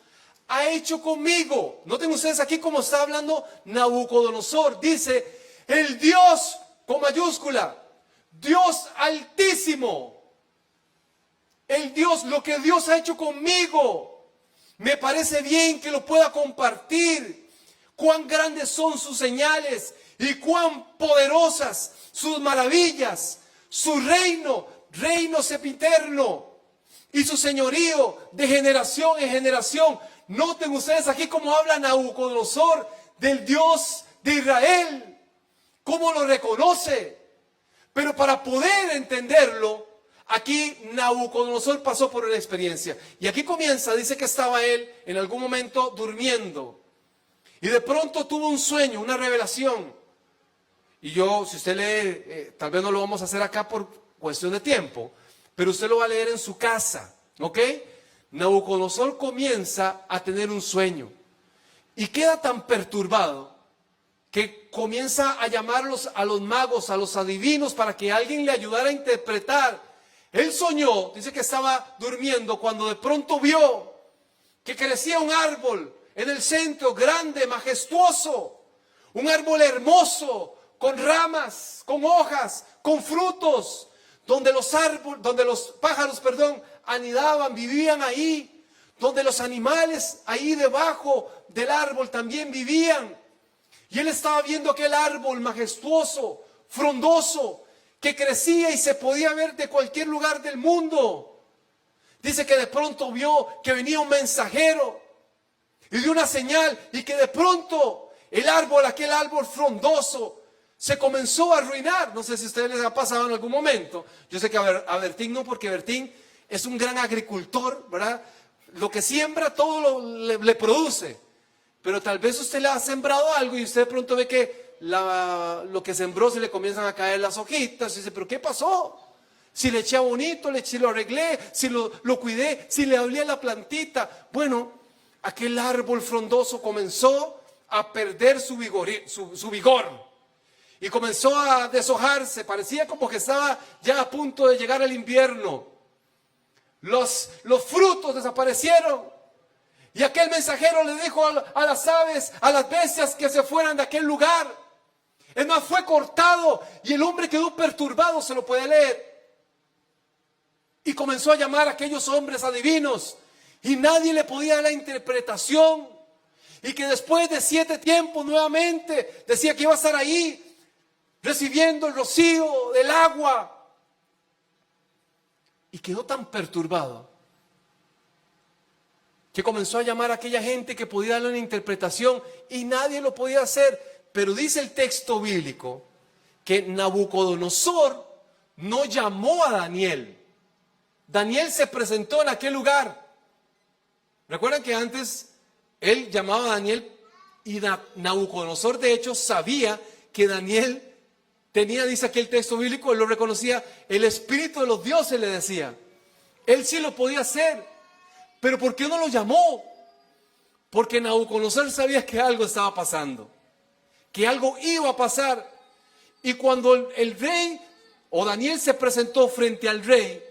ha hecho conmigo. Noten ustedes aquí cómo está hablando Nabucodonosor. Dice, el Dios con mayúscula, Dios Altísimo. El Dios, lo que Dios ha hecho conmigo. Me parece bien que lo pueda compartir. Cuán grandes son sus señales y cuán poderosas sus maravillas. Su reino sempiterno, y su señorío de generación en generación. Noten ustedes aquí cómo habla Nabucodonosor del Dios de Israel, cómo lo reconoce. Pero para poder entenderlo, aquí Nabucodonosor pasó por una experiencia. Y aquí comienza, dice que estaba él en algún momento durmiendo. Y de pronto tuvo un sueño, una revelación. Y yo, si usted lee, tal vez no lo vamos a hacer acá por cuestión de tiempo, pero usted lo va a leer en su casa, ¿ok? Nabucodonosor comienza a tener un sueño. Y queda tan perturbado que comienza a llamarlos a los magos, a los adivinos, para que alguien le ayudara a interpretar. Él soñó, dice que estaba durmiendo, cuando de pronto vio que crecía un árbol en el centro, grande, majestuoso, un árbol hermoso, con ramas, con hojas, con frutos, donde los pájaros, anidaban, vivían ahí, donde los animales ahí debajo del árbol también vivían. Y él estaba viendo aquel árbol majestuoso, frondoso, que crecía y se podía ver de cualquier lugar del mundo. Dice que de pronto vio que venía un mensajero y dio una señal, y que de pronto aquel árbol frondoso, se comenzó a arruinar. No sé si a ustedes les ha pasado en algún momento. Yo sé que a Bertín no, porque Bertín es un gran agricultor, ¿verdad? Lo que siembra todo le produce. Pero tal vez usted le ha sembrado algo y usted de pronto ve que lo que sembró se le comienzan a caer las hojitas. Y dice, ¿pero qué pasó? Si le eché bonito, si lo arreglé, si lo cuidé, si le hablé a la plantita. Bueno, aquel árbol frondoso comenzó a perder su vigor. Y comenzó a deshojarse. Parecía como que estaba ya a punto de llegar el invierno. Los frutos desaparecieron. Y aquel mensajero le dijo a las aves, a las bestias, que se fueran de aquel lugar. Es más, fue cortado y el hombre quedó perturbado, se lo puede leer. Y comenzó a llamar a aquellos hombres adivinos. Y nadie le podía dar la interpretación. Y que después de 7 tiempos nuevamente decía que iba a estar ahí, recibiendo el rocío del agua. Y quedó tan perturbado que comenzó a llamar a aquella gente que podía darle una interpretación, y nadie lo podía hacer. Pero dice el texto bíblico que Nabucodonosor no llamó a Daniel. Daniel se presentó en aquel lugar. ¿Recuerdan que antes él llamaba a Daniel? Y Nabucodonosor de hecho sabía que Daniel tenía, dice aquí el texto bíblico, él lo reconocía, el espíritu de los dioses, le decía. Él sí lo podía hacer. ¿Pero por qué no lo llamó? Porque Nabucodonosor sabía que algo estaba pasando, que algo iba a pasar. Y cuando el rey o Daniel se presentó frente al rey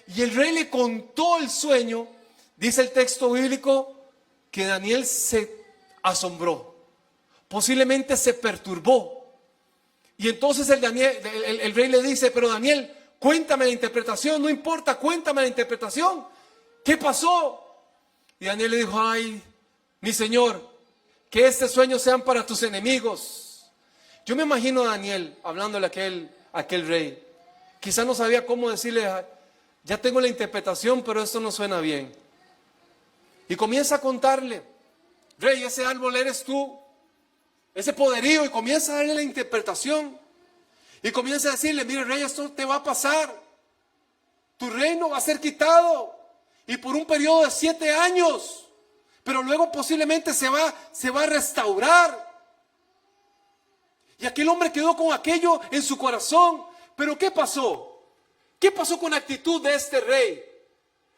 y el rey le contó el sueño, dice el texto bíblico que Daniel se asombró, posiblemente se perturbó. Y entonces el rey le dice, pero Daniel, cuéntame la interpretación, no importa, cuéntame la interpretación. ¿Qué pasó? Y Daniel le dijo, ay, mi señor, que este sueño sean para tus enemigos. Yo me imagino a Daniel hablándole a aquel rey. Quizá no sabía cómo decirle, ya tengo la interpretación, pero esto no suena bien. Y comienza a contarle, rey, ese árbol eres tú, ese poderío, y comienza a darle la interpretación. Y comienza a decirle, mire rey, esto te va a pasar. Tu reino va a ser quitado. Y por un periodo de 7 años. Pero luego posiblemente se va a restaurar. Y aquel hombre quedó con aquello en su corazón. Pero ¿qué pasó? ¿Qué pasó con la actitud de este rey?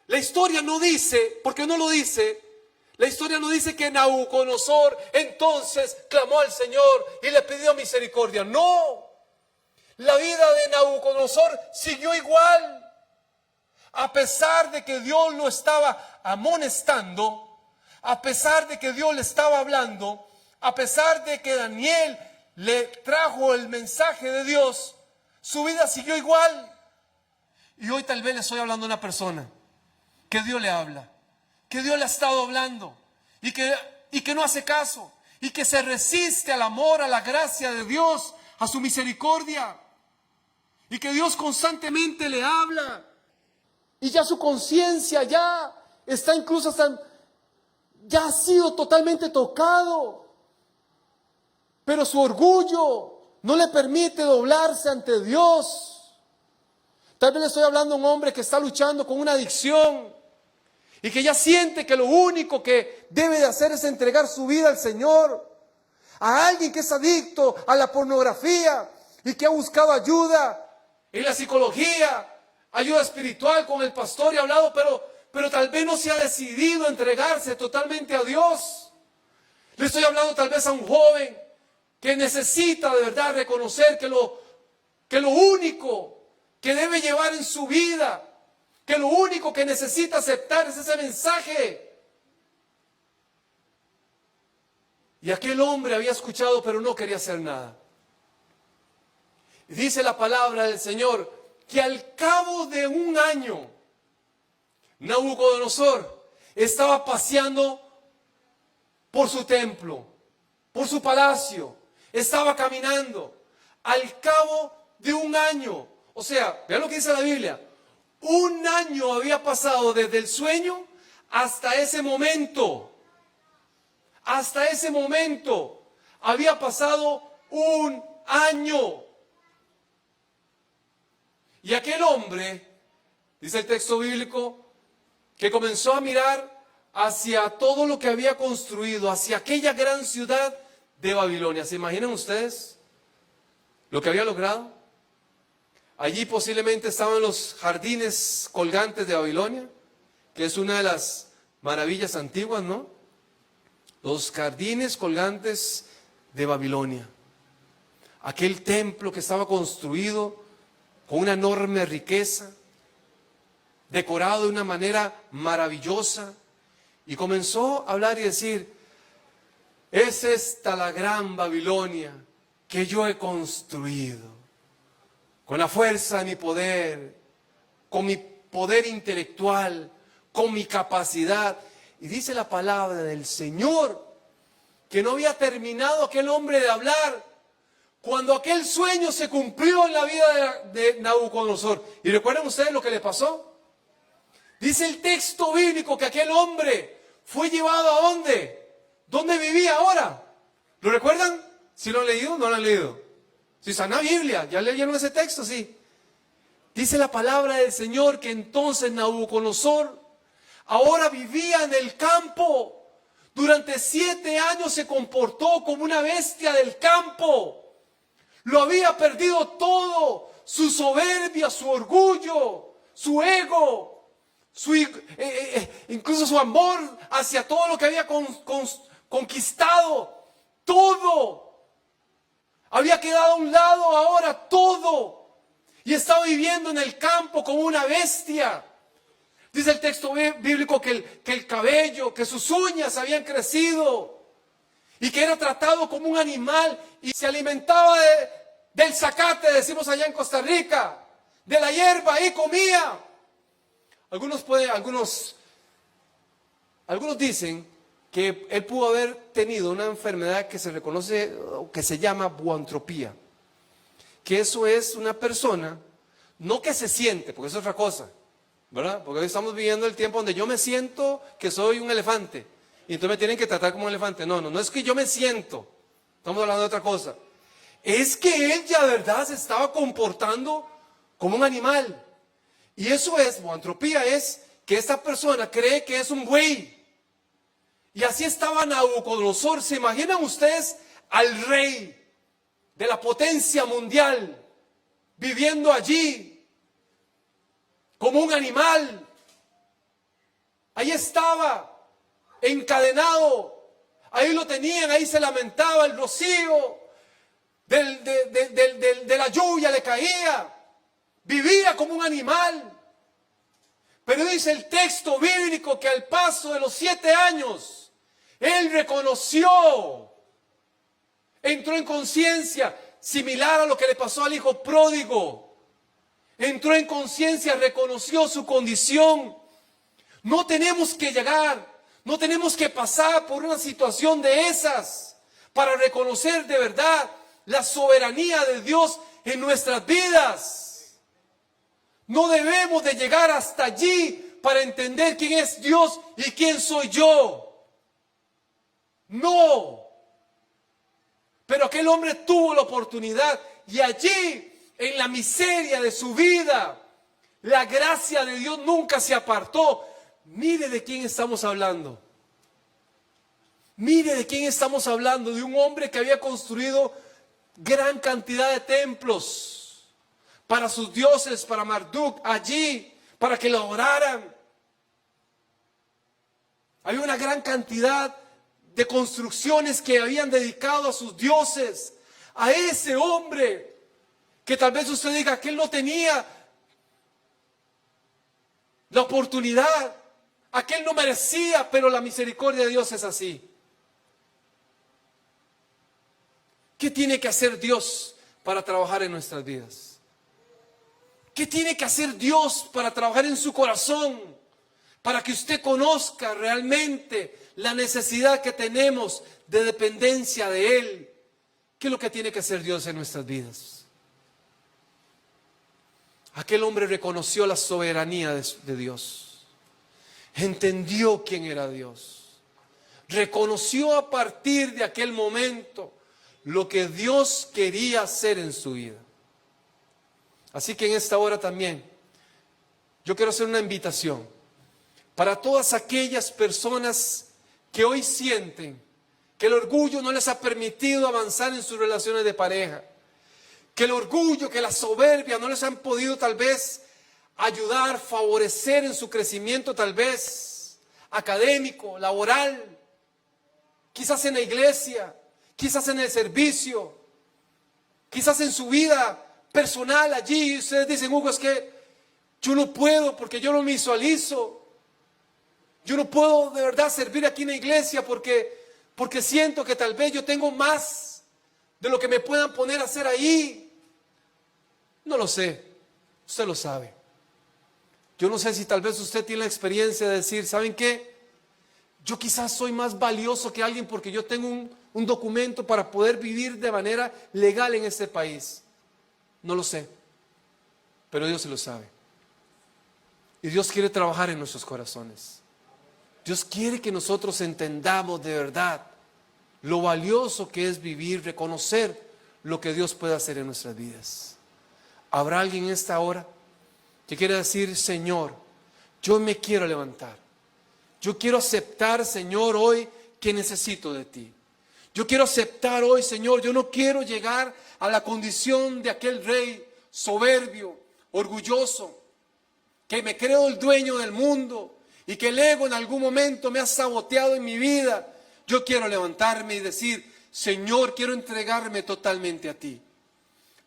La historia no dice, porque no lo dice, la historia no dice que Nabucodonosor entonces clamó al Señor y le pidió misericordia. No, la vida de Nabucodonosor siguió igual. A pesar de que Dios lo estaba amonestando, a pesar de que Dios le estaba hablando, a pesar de que Daniel le trajo el mensaje de Dios, su vida siguió igual. Y hoy tal vez le estoy hablando a una persona que Dios le habla, que Dios le ha estado hablando y que no hace caso y que se resiste al amor, a la gracia de Dios, a su misericordia, y que Dios constantemente le habla y ya su conciencia ya está incluso ya ha sido totalmente tocado, pero su orgullo no le permite doblarse ante Dios. Tal vez le estoy hablando a un hombre que está luchando con una adicción y que ya siente que lo único que debe de hacer es entregar su vida al Señor. A alguien que es adicto a la pornografía y que ha buscado ayuda en la psicología, ayuda espiritual con el pastor y ha hablado, pero tal vez no se ha decidido a entregarse totalmente a Dios. Le estoy hablando tal vez a un joven que necesita de verdad reconocer que lo único que debe llevar en su vida, que lo único que necesita aceptar es ese mensaje. Y aquel hombre había escuchado, pero no quería hacer nada. Y dice la palabra del Señor que al cabo de un año, Nabucodonosor estaba paseando por su templo, por su palacio, estaba caminando. Al cabo de un año, o sea, vean lo que dice la Biblia, un año había pasado desde el sueño hasta ese momento. Hasta ese momento había pasado un año. Y aquel hombre, dice el texto bíblico, que comenzó a mirar hacia todo lo que había construido, hacia aquella gran ciudad de Babilonia. ¿Se imaginan ustedes lo que había logrado? Allí posiblemente estaban los jardines colgantes de Babilonia, que es una de las maravillas antiguas, ¿no? Los jardines colgantes de Babilonia. Aquel templo que estaba construido con una enorme riqueza, decorado de una manera maravillosa, y comenzó a hablar y decir, es esta la gran Babilonia que yo he construido, con la fuerza de mi poder, con mi poder intelectual, con mi capacidad. Y dice la palabra del Señor que no había terminado aquel hombre de hablar cuando aquel sueño se cumplió en la vida de Nabucodonosor. ¿Y recuerdan ustedes lo que le pasó? Dice el texto bíblico que aquel hombre fue llevado ¿a dónde? ¿Dónde vivía ahora? ¿Lo recuerdan? ¿Sí lo han leído? ¿No lo han leído? Si está en la Biblia, ¿ya leyeron ese texto? Sí. Dice la palabra del Señor que entonces Nabucodonosor ahora vivía en el campo. Durante 7 años se comportó como una bestia del campo. Lo había perdido todo, su soberbia, su orgullo, su ego, incluso su amor hacia todo lo que había conquistado, todo. Había quedado a un lado ahora todo. Y estaba viviendo en el campo como una bestia. Dice el texto bíblico que el cabello, que sus uñas habían crecido. Y que era tratado como un animal. Y se alimentaba del zacate, decimos allá en Costa Rica. De la hierba, y comía. Algunos dicen que él pudo haber tenido una enfermedad que se reconoce, que se llama buantropía. Que eso es una persona, no que se siente, porque eso es otra cosa, ¿verdad? Porque hoy estamos viviendo el tiempo donde yo me siento que soy un elefante, y entonces me tienen que tratar como un elefante. No es que yo me siento, estamos hablando de otra cosa. Es que él ya de verdad se estaba comportando como un animal. Y eso es, buantropía es que esta persona cree que es un buey. Y así estaba Nabucodonosor. ¿Se imaginan ustedes al rey de la potencia mundial viviendo allí como un animal? Ahí estaba, encadenado. Ahí lo tenían, ahí se lamentaba el rocío de la lluvia, le caía. Vivía como un animal. Pero dice el texto bíblico que al paso de los 7 años, él reconoció, entró en conciencia, similar a lo que le pasó al hijo pródigo. Entró en conciencia, reconoció su condición. No tenemos que llegar, no tenemos que pasar por una situación de esas para reconocer de verdad la soberanía de Dios en nuestras vidas. No debemos de llegar hasta allí para entender quién es Dios y quién soy yo. No. Pero aquel hombre tuvo la oportunidad y allí, en la miseria de su vida, la gracia de Dios nunca se apartó. Mire de quién estamos hablando. Mire de quién estamos hablando. De un hombre que había construido gran cantidad de templos para sus dioses, para Marduk, allí, para que lo adoraran. Había una gran cantidad de construcciones que habían dedicado a sus dioses. A ese hombre, que tal vez usted diga que él no tenía la oportunidad, aquel no merecía, pero la misericordia de Dios es así. ¿Qué tiene que hacer Dios para trabajar en nuestras vidas? ¿Qué tiene que hacer Dios para trabajar en su corazón? Para que usted conozca realmente la necesidad que tenemos de dependencia de Él. ¿Qué es lo que tiene que hacer Dios en nuestras vidas? Aquel hombre reconoció la soberanía de Dios. Entendió quién era Dios. Reconoció a partir de aquel momento lo que Dios quería hacer en su vida. Así que en esta hora también yo quiero hacer una invitación para todas aquellas personas que hoy sienten que el orgullo no les ha permitido avanzar en sus relaciones de pareja, que el orgullo, que la soberbia no les han podido tal vez ayudar, favorecer en su crecimiento tal vez académico, laboral, quizás en la iglesia, quizás en el servicio, quizás en su vida personal allí. Ustedes dicen, Hugo, es que yo no puedo porque yo no me visualizo. Yo no puedo de verdad servir aquí en la iglesia porque siento que tal vez yo tengo más de lo que me puedan poner a hacer ahí. No lo sé, usted lo sabe. Yo no sé si tal vez usted tiene la experiencia de decir, ¿saben qué? Yo quizás soy más valioso que alguien porque yo tengo un documento para poder vivir de manera legal en este país. No lo sé, pero Dios se lo sabe. Y Dios quiere trabajar en nuestros corazones. Dios quiere que nosotros entendamos de verdad lo valioso que es vivir, reconocer lo que Dios puede hacer en nuestras vidas. ¿Habrá alguien en esta hora que quiera decir, Señor, yo me quiero levantar? Yo quiero aceptar, Señor, hoy que necesito de ti. Yo quiero aceptar hoy, Señor, yo no quiero llegar a la condición de aquel rey soberbio, orgulloso. que me creo el dueño del mundo y que el ego en algún momento me ha saboteado en mi vida, yo quiero levantarme y decir: Señor, quiero entregarme totalmente a ti.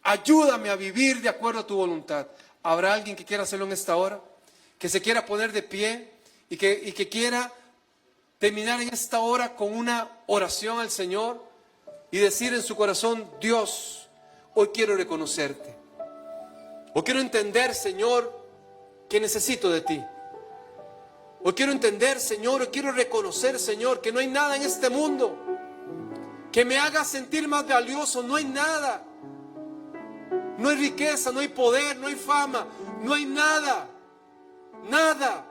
Ayúdame a vivir de acuerdo a tu voluntad. ¿Habrá alguien que quiera hacerlo en esta hora? Que se quiera poner de pie y que quiera terminar en esta hora con una oración al Señor y decir en su corazón: Dios, hoy quiero reconocerte. Hoy quiero entender, Señor, que necesito de ti. Hoy quiero entender, Señor, hoy quiero reconocer, Señor, que no hay nada en este mundo que me haga sentir más valioso. No hay nada. No hay riqueza, no hay poder, no hay fama, no hay nada. Nada.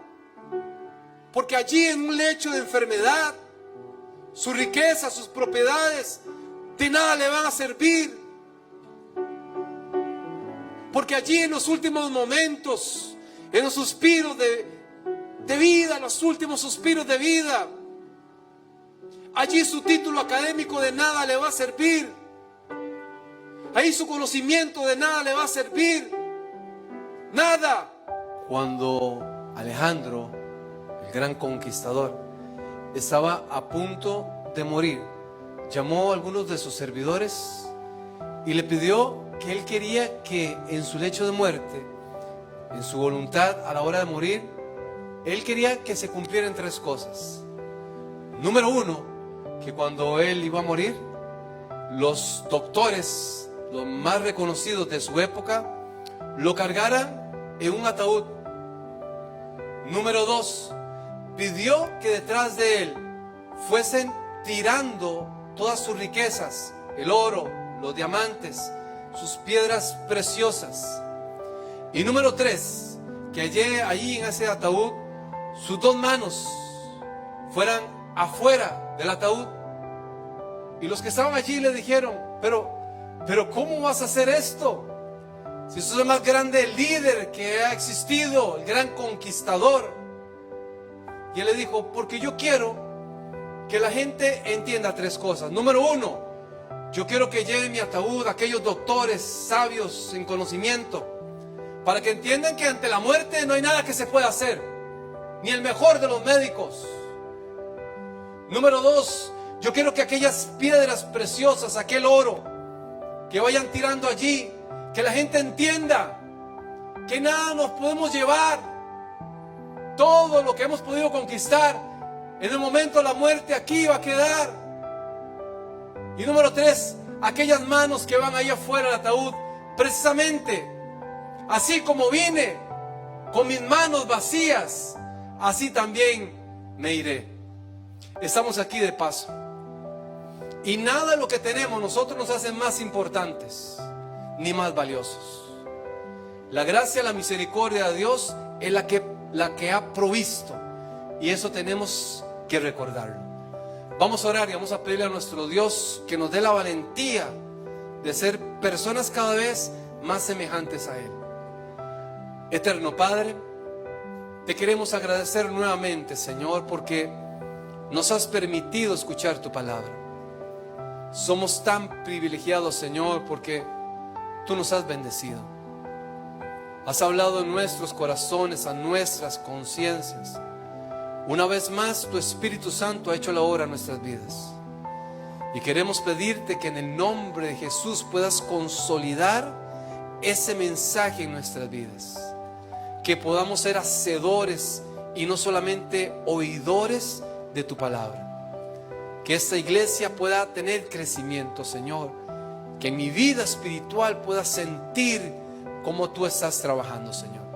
Porque allí en un lecho de enfermedad, su riqueza, sus propiedades, de nada le van a servir. Porque allí en los últimos momentos, en los suspiros de vida, los últimos suspiros de vida, allí su título académico de nada le va a servir. Ahí su conocimiento de nada le va a servir. Nada. Cuando Alejandro, el gran conquistador, estaba a punto de morir, llamó a algunos de sus servidores y le pidió que él quería que en su lecho de muerte, en su voluntad a la hora de morir, él quería que se cumplieran 3 cosas. Número 1, que cuando él iba a morir, los doctores, los más reconocidos de su época, lo cargaran en un ataúd. Número 2, pidió que detrás de él fuesen tirando todas sus riquezas, el oro, los diamantes, sus piedras preciosas. Y número 3, que allí en ese ataúd, sus 2 manos fueran afuera del ataúd. Y los que estaban allí le dijeron: pero ¿cómo vas a hacer esto? Si sos el más grande líder que ha existido, el gran conquistador. Y él le dijo: porque yo quiero que la gente entienda 3 cosas. Número 1, yo quiero que lleven mi ataúd aquellos doctores sabios en conocimiento, para que entiendan que ante la muerte no hay nada que se pueda hacer, ni el mejor de los médicos. Número 2, yo quiero que aquellas piedras preciosas, aquel oro que vayan tirando allí, que la gente entienda que nada nos podemos llevar. Todo lo que hemos podido conquistar, en el momento de la muerte aquí va a quedar. Y número 3, aquellas manos que van ahí afuera del ataúd, precisamente así como vine, con mis manos vacías, así también me iré. Estamos aquí de paso. Y nada de lo que tenemos nosotros nos hace más importantes ni más valiosos. La gracia, la misericordia de Dios es la que ha provisto, y eso tenemos que recordarlo. Vamos a orar y vamos a pedirle a nuestro Dios que nos dé la valentía de ser personas cada vez más semejantes a Él. Eterno Padre, te queremos agradecer nuevamente, Señor, porque nos has permitido escuchar tu palabra. Somos tan privilegiados, Señor, porque tú nos has bendecido. Has hablado en nuestros corazones, a nuestras conciencias. Una vez más, tu Espíritu Santo ha hecho la obra en nuestras vidas. Y queremos pedirte que en el nombre de Jesús puedas consolidar ese mensaje en nuestras vidas. Que podamos ser hacedores y no solamente oidores de tu palabra. Que esta iglesia pueda tener crecimiento, Señor. Que en mi vida espiritual pueda sentir cómo tú estás trabajando, Señor.